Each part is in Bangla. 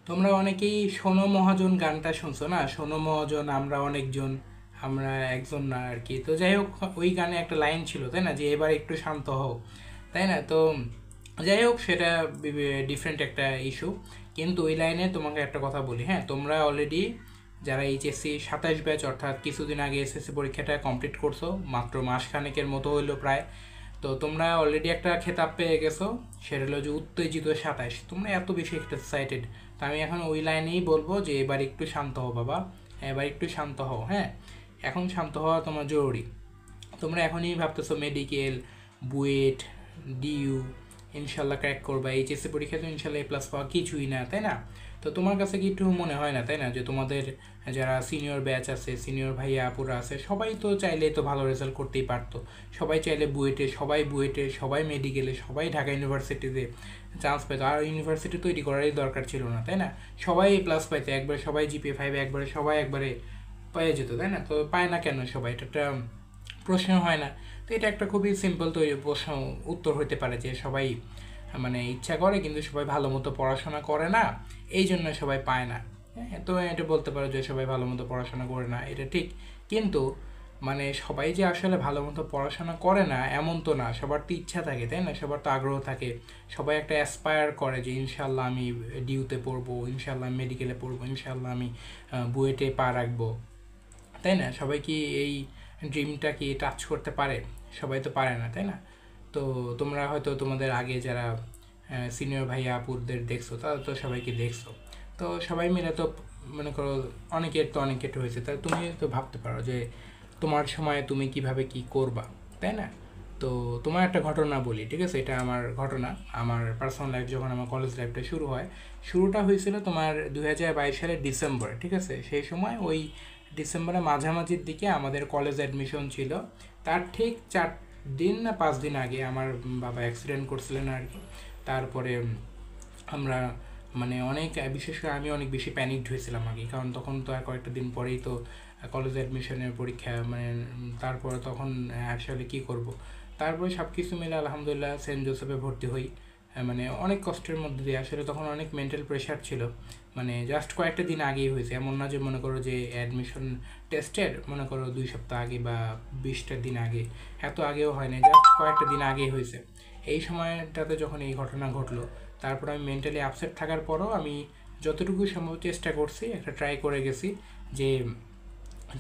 তোমরা অনেকেই শোনো মহাজন গানটা শুনছো না? শোনো মহাজন আমরা অনেকজন, আমরা একজন না আর কি। তো যাই হোক, ওই গানে একটা লাইন ছিল তাই না, যে এবার একটু শান্ত হও, তাই না? তো যাই হোক, সেটা ডিফারেন্ট একটা ইস্যু। কিন্তু ওই লাইনে তোমাকে একটা কথা বলি, হ্যাঁ, তোমরা অলরেডি যারা এইচএসসি 27 ব্যাচ, অর্থাৎ কিছুদিন আগে এসএসসি পরীক্ষাটা কমপ্লিট করছো, মাত্র মাসখানেকের মতো হইলো প্রায়। তো তোমরা অলরেডি একটা খেতাব পেয়ে গেছো, সেটা হলো যে উত্তেজিত 27। তোমরা এত বেশি এক্সাইটেড। তো আমি এখন ওই লাইনেই বলবো যে এবার একটু শান্ত হও বাবা, এবার একটু শান্ত হও, হ্যাঁ। এখন শান্ত হওয়া তোমার জরুরি। তোমরা এখনই ভাবতেছো মেডিকেল, বুয়েট, ডিইউ ইনশাল্লাহ ক্র্যাক করবা, এইচএসসি পরীক্ষা তো ইনশাল্লাহ এ প্লাস পাওয়া কিছুই না, তাই না? তো তোমার কাছে কি একটু মনে হয় না, তাই না, যে তোমাদের যারা সিনিয়র ব্যাচ আছে, সিনিয়র ভাইয়া আপুরা আছে, সবাই তো চাইলেই তো ভালো রেজাল্ট করতেই পারতো। সবাই চাইলে বুয়েটে, সবাই মেডিকেলে, সবাই ঢাকা ইউনিভার্সিটিতে চান্স পেতো। আর ইউনিভার্সিটি তৈরি করারই দরকার ছিল না, তাই না? সবাই এ প্লাস পাইতো একবারে, সবাই জিপিএ 5 একবারে, সবাই একবারে পেয়ে যেত, তাই না? তো পায় না কেন সবাই? এটা একটা প্রশ্ন হয় না? তো এটা একটা খুবই সিম্পল তৈরি প্রশ্ন, উত্তর হতে পারে যে সবাই মানে ইচ্ছা করে কিন্তু সবাই ভালো মতো পড়াশোনা করে না, এই জন্য সবাই পায় না। হ্যাঁ, তো এটা বলতে পারো যে সবাই ভালো মতো পড়াশোনা করে না, এটা ঠিক। কিন্তু মানে সবাই যে আসলে ভালো মতো পড়াশোনা করে না এমন তো না, সবার তো ইচ্ছা থাকে, তাই না? সবার তো আগ্রহ থাকে। সবাই একটা অ্যাসপায়ার করে যে ইনশাল্লাহ আমি ডিউতে পড়বো, ইনশাল্লাহ আমি মেডিকেলে পড়বো, ইনশাল্লাহ আমি বুয়েটে পা রাখবো, তাই না? সবাই কি এই ড্রিমটা কি টাচ করতে পারে? সবাই তো পারে না, তাই না? তো তোমরা হয়তো তোমাদের আগে যারা সিনিয়র ভাইয়া আপুদের দেখছো, তারা তো সবাইকে দেখছো। তো সবাই মিলে তো মনে করো অনেকের তো অনেক কিছু হয়েছে, তাই তুমি তো ভাবতে পারো যে তোমার সময়ে তুমি কিভাবে কি করবা, তাই না? তো তোমার একটা ঘটনা বলি, ঠিক আছে? এটা আমার ঘটনা, আমার পার্সোনাল লাইফ। যখন আমার কলেজ লাইফটা শুরু হয়, শুরুটা হয়েছিল তোমার 2022 সালের ডিসেম্বর, ঠিক আছে? সেই সময় ওই ডিসেম্বরের মাঝামাঝির দিকে আমাদের কলেজ অ্যাডমিশন ছিল। তার ঠিক 4 দিন না 5 দিন আগে আমার বাবা অ্যাক্সিডেন্ট করছিলেন আর কি। তারপরে আমরা মানে অনেক, বিশেষ করে আমি অনেক বেশি প্যানিকড হয়েছিলাম আগে, কারণ তখন তো আর কয়েকটা দিন পরেই তো কলেজ অ্যাডমিশনের পরীক্ষা, মানে তারপরে তখন আসলে কী করব। তারপরে সব কিছু মিলে আলহামদুলিল্লাহ সেন্ট জোসেফে ভর্তি হই। মানে অনেক কষ্টের মধ্যে দিয়ে, আসলে তখন অনেক মেন্টাল প্রেশার ছিল। মানে জাস্ট কয়েকটা দিন আগেই হয়েছে, এমন না যে মনে করো যে অ্যাডমিশন টেস্টের মনে করো 2 সপ্তাহ আগে বা 20টা দিন আগে, এত আগেও হয় না, জাস্ট কয়েকটা দিন আগেই হয়েছে। এই সময়টাতে যখন এই ঘটনা ঘটলো, তারপর আমি মেন্টালি আপসেট থাকার পরও আমি যতটুকু সম্ভব চেষ্টা করছি, একটা ট্রাই করে গেছি যে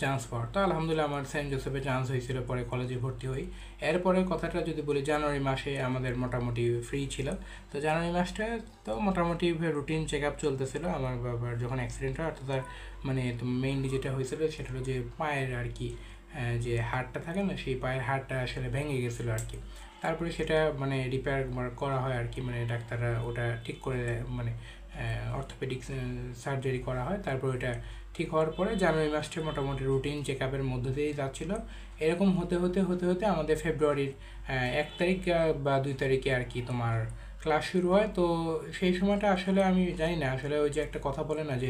চান্স পাওয়ার। তো আলহামদুলিল্লাহ আমার সেন্ট জোসেফে চান্স হয়েছিল, পরে কলেজে ভর্তি হই। এরপরে কথাটা যদি বলি, জানুয়ারি মাসে আমাদের মোটামুটি ফ্রি ছিল। তো জানুয়ারি মাসটা তো মোটামুটি রুটিন চেক আপ চলতেছিল। আমার বাবার যখন অ্যাক্সিডেন্ট হয়, অর্থাৎ তার মানে মেইনলি যেটা হয়েছিল সেটা হলো যে পায়ের আর কি, যে হাড়টা থাকে না, সেই পায়ের হাড়টা আসলে ভেঙে গেছিলো আর কি। তারপরে সেটা মানে রিপেয়ার করা হয় আর কি, মানে ডাক্তাররা ওটা ঠিক করে, মানে অর্থোপেডিক সার্জারি করা হয়। তারপর ওটা ঠিক হওয়ার পরে জানুয়ারি মাসটা মোটামুটি রুটিন চেক আপের মধ্যে দিয়েই যাচ্ছিলো। এরকম হতে হতে হতে হতে আমাদের ফেব্রুয়ারির 1 তারিখ বা 2 তারিখে আর কি তোমার ক্লাস শুরু হয়। তো সেই সময়টা আসলে আমি জানি না, আসলে ওই যে একটা কথা বলে না যে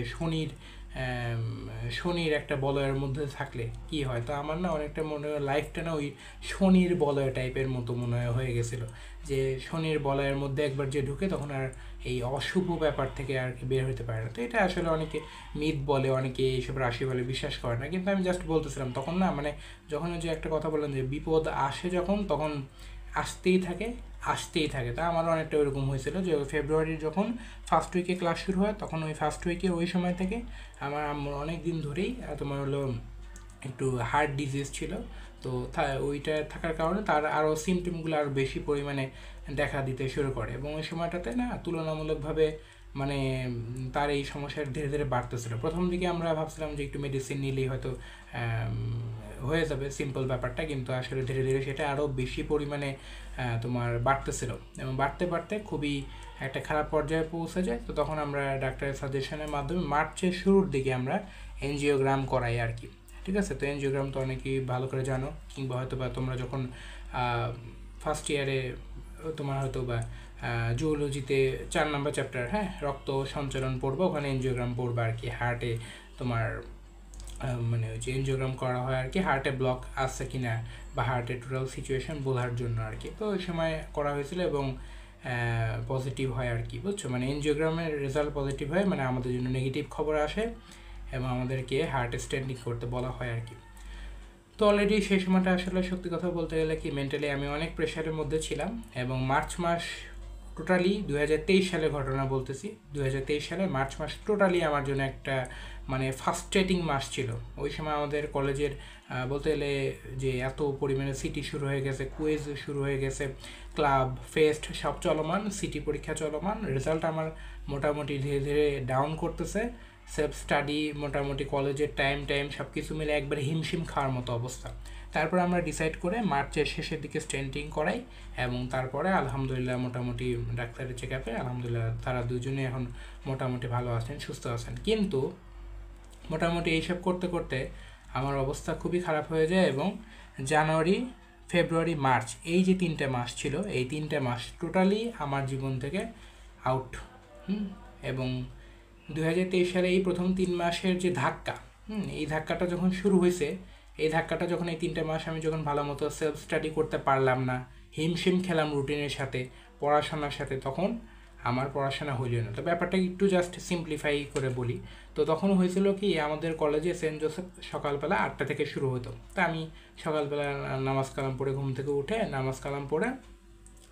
শনির একটা বলয়ের মধ্যে থাকলে কি হয়, তো আমার না অনেকটা মনে হয় লাইফটা না ওই শনির বলয় টাইপের মতো মনে হয়ে গেছিলো। যে শনির বলয়ের মধ্যে একবার যে ঢুকে, তখন আর এই অশুভ ব্যাপার থেকে আর কি বের হতে পারে না। তো এটা আসলে অনেকে মিথ বলে, অনেকে এইসব রাশি বলে বিশ্বাস করে না, কিন্তু আমি জাস্ট বলতেছিলাম তখন না, মানে যখন ওই যে একটা কথা বললাম যে বিপদ আসে যখন, তখন আসতেই থাকে, আসতেই থাকে। তা আমারও অনেকটা ওইরকম হয়েছিল যে ফেব্রুয়ারির যখন ফার্স্ট উইকে ক্লাস শুরু হয়, তখন ওই ফার্স্ট উইকের ওই সময় থেকে আমার আম্মুর অনেক দিন ধরেই তোমার হলো একটু হার্ট ডিজিজ ছিল। তো ওইটা থাকার কারণে তার আরও সিমটমগুলো আরও বেশি পরিমাণে দেখা দিতে শুরু করে, এবং ওই সময়টাতে না তুলনামূলকভাবে মানে তার এই সমস্যার ধীরে ধীরে বাড়তেছিল। প্রথম দিকে আমরা ভাবছিলাম যে একটু মেডিসিন নিলেই হয়তো হয়ে যাবে সিম্পল ব্যাপারটা, কিন্তু আসলে ধীরে ধীরে সেটা আরও বেশি পরিমাণে তোমার বাড়তেছিল, এবং বাড়তে বাড়তে খুবই একটা খারাপ পর্যায়ে পৌঁছে যায়। তো তখন আমরা ডাক্তারের সাজেশনের মাধ্যমে মার্চের শুরুর দিকে আমরা এনজিওগ্রাম করাই আর কি। ঠিক আছে? তো এনজিওগ্রাম তো অনেকেই ভালো করে জানো, কিংবা হয়তো বা তোমরা যখন ফার্স্ট ইয়ারে তোমার হয়তো বা জুওলজিতে 4 নম্বর চ্যাপ্টার, হ্যাঁ, রক্ত সঞ্চালন পড়বো, ওখানে এনজিওগ্রাম পড়বা আর কি। হার্টে তোমার মানে ওই যে এনজিওগ্রাম করা হয় আর কি, হার্টে ব্লক আসছে কিনা বা হার্টের টোটাল সিচুয়েশন বোঝার জন্য আর কি। তো ওই সময় করা হয়েছিল, এবং পজিটিভ হয় আর কি, বুঝছো, মানে এনজিওগ্রামের রেজাল্ট পজিটিভ হয় মানে আমাদের জন্য নেগেটিভ খবর আসে এবং আমাদেরকে হার্ট স্ট্যান্ডিং করতে বলা হয় আর কি। তো অলরেডি সেই সময়টা আসলে সত্যি কথা বলতে গেলে কি মেন্টালি আমি অনেক প্রেশারের মধ্যে ছিলাম এবং মার্চ মাস টোটালি 2023 সালে ঘটনা বলতেছি, 2023 সালে মার্চ মাস টোটালি আমার জন্য একটা মানে ফার্স্ট্রেটিং মাস ছিল। ওই সময় আমাদের কলেজের বলতে গেলে যে এত পরিমাণে সিটি শুরু হয়ে গেছে, কুইজ শুরু হয়ে গেছে, ক্লাব ফেস্ট সব চলমান, সিটি পরীক্ষা চলমান, রেজাল্ট আমার মোটামুটি ধীরে ধীরে ডাউন করতেছে, সেলফ স্টাডি মোটামুটি কলেজের টাইম সব কিছু মিলে একবার হিমশিম খাওয়ার মতো অবস্থা। তারপর আমরা ডিসাইড করে মার্চের শেষের দিকে স্টেন্টিং করাই এবং তারপরে আলহামদুলিল্লাহ মোটামুটি ডাক্তারের চেক আপে আলহামদুলিল্লাহ তারা দুজনে এখন মোটামুটি ভালো আছেন, সুস্থ আছেন। কিন্তু মোটামুটি এইসব করতে করতে আমার অবস্থা খুবই খারাপ হয়ে যায় এবং জানুয়ারি ফেব্রুয়ারি মার্চ এই যে 3টে মাস ছিল, এই 3টে মাস টোটালি আমার জীবন থেকে আউট। এবং 2023 সালে এই প্রথম 3 মাসের যে ধাক্কা, এই ধাক্কাটা যখন শুরু হয়েছে, এই ধাক্কাটা যখন এই 3টে মাস আমি যখন ভালো মতো সেলফ স্টাডি করতে পারলাম না, হিমশিম খেলাম রুটিনের সাথে, পড়াশোনার সাথে, তখন আমার পড়াশোনা হইল না। তো ব্যাপারটা একটু জাস্ট সিম্পলিফাই করে বলি। তো তখন হয়েছিল কি আমাদের কলেজে সেন্ট জোসেফ সকালবেলা 8টা থেকে শুরু হতো। তা আমি সকালবেলা নামাজ কালাম পড়ে ঘুম থেকে উঠে নামাজ কালাম পড়ে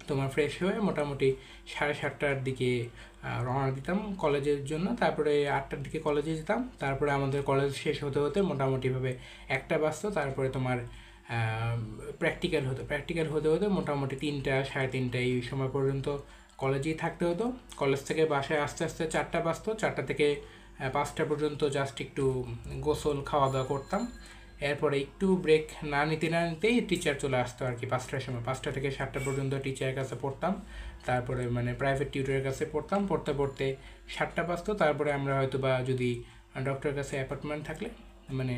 তোমার ফ্রেশ হয়ে মোটামুটি 7:30টার দিকে রওনা দিতাম কলেজের জন্য। তারপরে 8টার দিকে কলেজে যেতাম। তারপরে আমাদের কলেজ শেষ হতে হতে মোটামুটিভাবে 1টা বাজতো। তারপরে তোমার প্র্যাকটিক্যাল হতে হতে মোটামুটি 3টা 3:30 এই সময় পর্যন্ত কলেজেই থাকতে হতো। কলেজ থেকে বাসায় আস্তে আস্তে 4টা বাজতো। 4টা থেকে 5টা পর্যন্ত জাস্ট একটু গোসল খাওয়া দাওয়া করতাম। এরপরে একটু ব্রেক না নিতেই টিচার চলে আসতো আর কি 5টার সময়। 5টা থেকে 7টা পর্যন্ত টিচারের কাছে পড়তাম, তারপরে মানে প্রাইভেট টিউটরের কাছে পড়তাম। পড়তে 7টা বাজতো। তারপরে আমরা হয়তো বা যদি ডক্টরের কাছে অ্যাপয়েন্টমেন্ট থাকলে মানে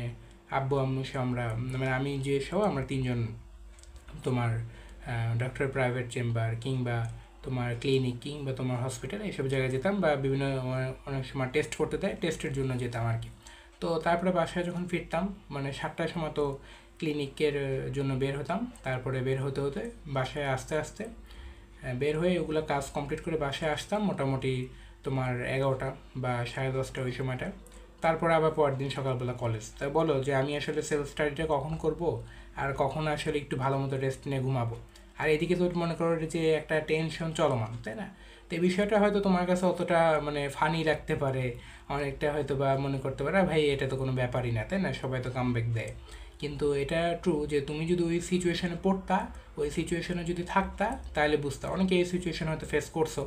আব্বু আম্মু সহ আমরা মানে আমি যে সহ আমরা 3জন তোমার ডক্টরের প্রাইভেট চেম্বার কিংবা তোমার ক্লিনিক কিংবা তোমার হসপিটাল এইসব জায়গায় যেতাম, বা বিভিন্ন অনেক সময় টেস্ট করতে দেয়, টেস্টের জন্য যেতাম আর কি। তো তারপরে বাসায় যখন ফিরতাম মানে 7টার সময় তো ক্লিনিকের জন্য বের হতাম। তারপরে বের হতে হতে বাসায় আস্তে আস্তে বের হয়ে ওগুলো কাজ কমপ্লিট করে বাসায় আসতাম মোটামুটি তোমার 11টা বা 10:30 ওই সময়টা। তারপরে আবার পরের দিন সকালবেলা কলেজ। তাই বলো যে আমি আসলে সেলফ স্টাডিটা কখন করব আর কখন আসলে একটু ভালো মতো রেস্ট নিয়ে ঘুমাবো। আর এদিকে তো মনে করো যে একটা টেনশন চলমান, তাই না? তো এই বিষয়টা হয়তো তোমার কাছে অতটা মানে ফানি লাগতে পারে, অনেকটা হয়তো বা মনে করতে পারে ভাই এটা তো কোনো ব্যাপারই না, তাই না, সবাই তো কামব্যাক দেয়। কিন্তু এটা ট্রু যে তুমি যদি ওই সিচুয়েশনে পড়তা, ওই সিচুয়েশনে যদি থাকতা, তাহলে বুঝতা। অনেকে এই সিচুয়েশন হয়তো ফেস করছো,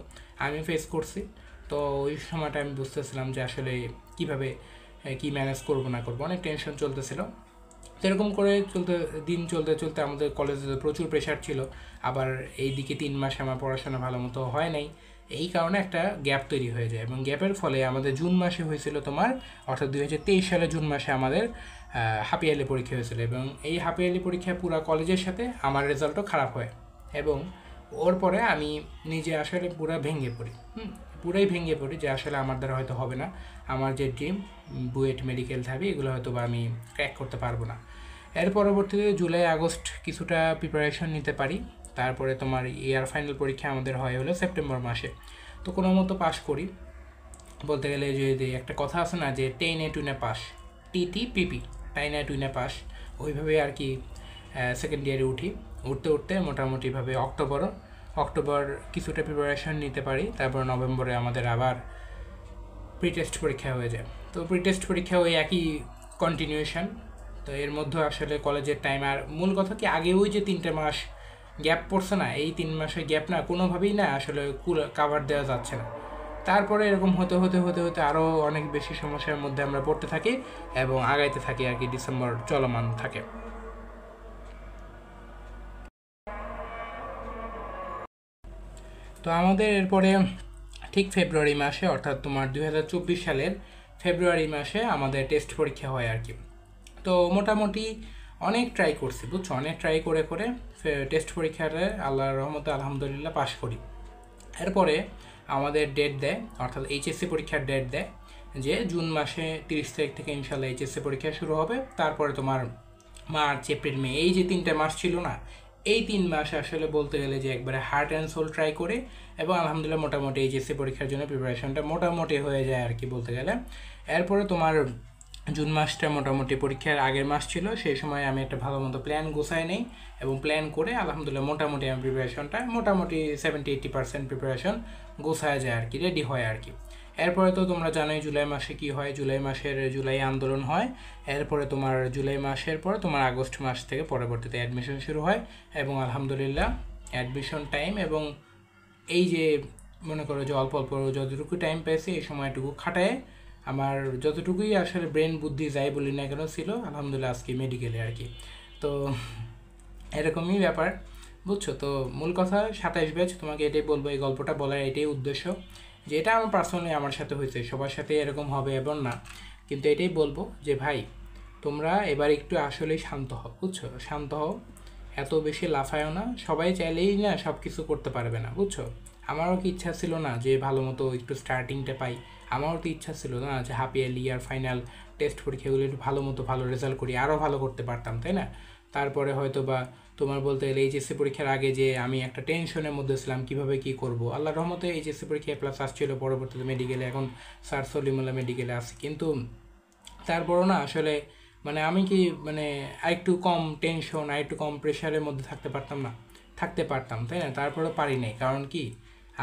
আমি ফেস করছি। তো ওই সময়টা আমি বুঝতেছিলাম যে আসলে কীভাবে কি ম্যানেজ করবো না করবো, অনেক টেনশন চলতেছিল। সেরকম করে দিন চলতে চলতে আমাদের কলেজে প্রচুর প্রেশার ছিল। আবার এইদিকে 3 মাস আমার পড়াশোনা ভালো মতো হয় নাই, এই কারণে একটা গ্যাপ তৈরি হয়ে যায়। এবং গ্যাপের ফলে আমাদের জুন মাসে হয়েছিল তোমার, অর্থাৎ 2023 সালে জুন মাসে আমাদের হাফ ইয়ারলি পরীক্ষা হয়েছিল। এবং এই হাফ ইয়ারলি পরীক্ষা পুরো কলেজের সাথে আমার রেজাল্টও খারাপ হয়। এবং ওর পরে আমি নিজে আসলে পুরাই ভেঙে পড়ি যে আসলে আমার দ্বারা হয়তো হবে না, আমার যে ড্রিম বুয়েট মেডিকেল থাকবে এগুলো হয়তো বা আমি ক্র্যাক করতে পারবো না। এর পরবর্তীতে জুলাই আগস্ট কিছুটা প্রিপারেশন নিতে পারি। তারপরে তোমার ইয়ার ফাইনাল পরীক্ষা আমাদের হয় হলো সেপ্টেম্বর মাসে। তো কোনো মতো পাস করি। বলতে গেলে যে একটা কথা আছে না যে টেনে টুনে পাস, TTPP, টাইনে টুনে পাস, ওইভাবে আর কি সেকেন্ড ইয়ারে উঠতে উঠতে মোটামুটিভাবে অক্টোবর কিছুটা প্রিপারেশন নিতে পারি। তারপর নভেম্বরে আমাদের আবার প্রিটেস্ট পরীক্ষা হয়ে যায়। তো প্রিটেস্ট পরীক্ষা ওই একই কন্টিনিউয়েশন। তো এর মধ্যে আসলে কলেজের টাইম, আর মূল কথা কি আগে ওই যে 3টে মাস গ্যাপ পড়ছে না, এই 3 মাসের গ্যাপ না কোনোভাবেই না আসলে কাভার দেওয়া যাচ্ছে না। তারপরে এরকম হতে হতে হতে হতে আরও অনেক বেশি সমস্যার মধ্যে আমরা পড়তে থাকি এবং আগাইতে থাকি আর কি, ডিসেম্বর চলমান থাকে। তো আমাদের এরপরে ঠিক ফেব্রুয়ারি মাসে, অর্থাৎ তোমার 2024 সালের ফেব্রুয়ারি মাসে আমাদের টেস্ট পরীক্ষা হয় আর কি। তো মোটামুটি অনেক ট্রাই করছি, বুঝছো, অনেক ট্রাই করে টেস্ট পরীক্ষাটা আল্লাহর রহমতে আলহামদুলিল্লাহ পাশ করি। এরপরে আমাদের ডেট দেয়, অর্থাৎ HSC পরীক্ষার ডেট দেয় যে জুন মাসে 30 তারিখ থেকে ইনশাল্লাহ HSC পরীক্ষা শুরু হবে। তারপরে তোমার মার্চ এপ্রিল মে এই যে 3টে মাস ছিল না, এই 3 মাস আসলে বলতে গেলে যে একবারে হার্ট অ্যান্ড সোল ট্রাই করে, এবং আলহামদুলিল্লাহ মোটামুটি এইচএসসি পরীক্ষার জন্য প্রিপারেশনটা মোটামুটি হয়ে যায় আর কি বলতে গেলে। এরপরে তোমার জুন মাসটা মোটামুটি পরীক্ষার আগের মাস ছিল, সেই সময় আমি একটা ভালো মতো প্ল্যান গোছাই নেই, এবং প্ল্যান করে আলহামদুলিল্লাহ মোটামুটি আমি প্রিপারেশনটা মোটামুটি 70-80% প্রিপারেশন গোছায় যায় আর কি, রেডি হয় আর কি। এরপরে তো তোমরা জানোই জুলাই মাসে কি হয়, জুলাই আন্দোলন হয়। এরপরে তোমার জুলাই মাসের পর তোমার আগস্ট মাস থেকে পরবর্তীতে অ্যাডমিশন শুরু হয়, এবং আলহামদুলিল্লাহ অ্যাডমিশন টাইম এবং এই যে মনে করো যে অল্প অল্প যতটুকু টাইম পেয়েছি এই সময়টুকু খাটায় আমার যতটুকুই আসলে ব্রেন বুদ্ধি যাই বলি না কেন ছিল, আলহামদুলিল্লাহ আজকে মেডিকেলে আর কি। তো এরকমই ব্যাপার, বুঝছো? তো মূল কথা 27 ব্যাচ, তোমাকে এটাই বলবো, এই গল্পটা বলার এটাই উদ্দেশ্য, যে এটা আমার পার্সোনালি আমার সাথে হয়েছে, সবার সাথে এরকম হবে এবং না, কিন্তু এটাই বলবো যে ভাই তোমরা এবার একটু আসলেই শান্ত হও, বুঝছো? শান্ত হও, এত বেশি লাফায়ও না, সবাই চাইলেই না সব কিছু করতে পারবে না, বুঝছো? আমারও কি ইচ্ছা ছিল না যে ভালো মতো একটু স্টার্টিংটা পাই, আমারও তো ইচ্ছা ছিল না যে হাফ ইয়ারলি আর ফাইনাল টেস্ট পরীক্ষাগুলো একটু ভালো মতো ভালো রেজাল্ট করি, আরও ভালো করতে পারতাম, তাই না? তারপরে হয়তো বা তোমার বলতে গেলে এইচএসসি পরীক্ষার আগে যে আমি একটা টেনশনের মধ্যে ছিলাম কীভাবে কী করবো, আল্লাহর রহমতে এইচএসসি পরীক্ষা প্লাস আসছিল, পরবর্তীতে মেডিকেলে, এখন স্যার সলিমুল্লাহ মেডিকেলে আসি, কিন্তু তারপরও না আসলে মানে আমি কি মানে আরেকটু কম টেনশন আরেকটু কম প্রেশারের মধ্যে থাকতে পারতাম না? থাকতে পারতাম, তাই না? তারপরেও পারি নাই, কারণ কি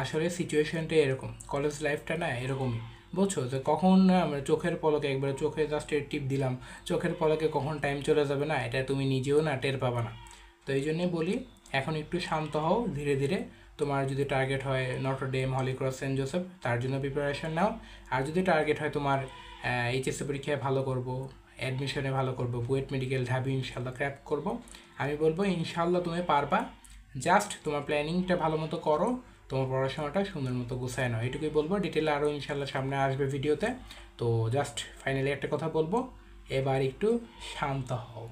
আসলে সিচুয়েশনটা এরকম, কলেজ লাইফটা না এরকমই, বুঝছো? যে কখন আমরা চোখের পলকে একবারে চোখে জাস্ট টিপ দিলাম, চোখের পলকে কখন টাইম চলে যাবে না এটা তুমি নিজেও না টের পাবা না। তো এই জন্যই বলি এখন একটু শান্ত হও, ধীরে ধীরে তোমার যদি টার্গেট হয় Notre Dame, Holy Cross, Saint Joseph, তার জন্য প্রিপারেশন নাও। আর যদি টার্গেট হয় তোমার এইচএসসি পরীক্ষায় ভালো করব, অ্যাডমিশনে ভালো করব, বুয়েট মেডিকেল, ঢাবি ইনশাল্লাহ ক্র্যাক করব, আমি বলবো ইনশাল্লাহ তুমি পারবা। জাস্ট তোমার প্ল্যানিংটা ভালো মতো করো, তোমার পড়াশোনাটা সুন্দর মতো গুছায় নাও, এটুকুই বলবো। ডিটেলে আরও ইনশাল্লাহ সামনে আসবে ভিডিওতে। তো জাস্ট ফাইনালি একটা কথা বলবো, এবার একটু শান্ত হও।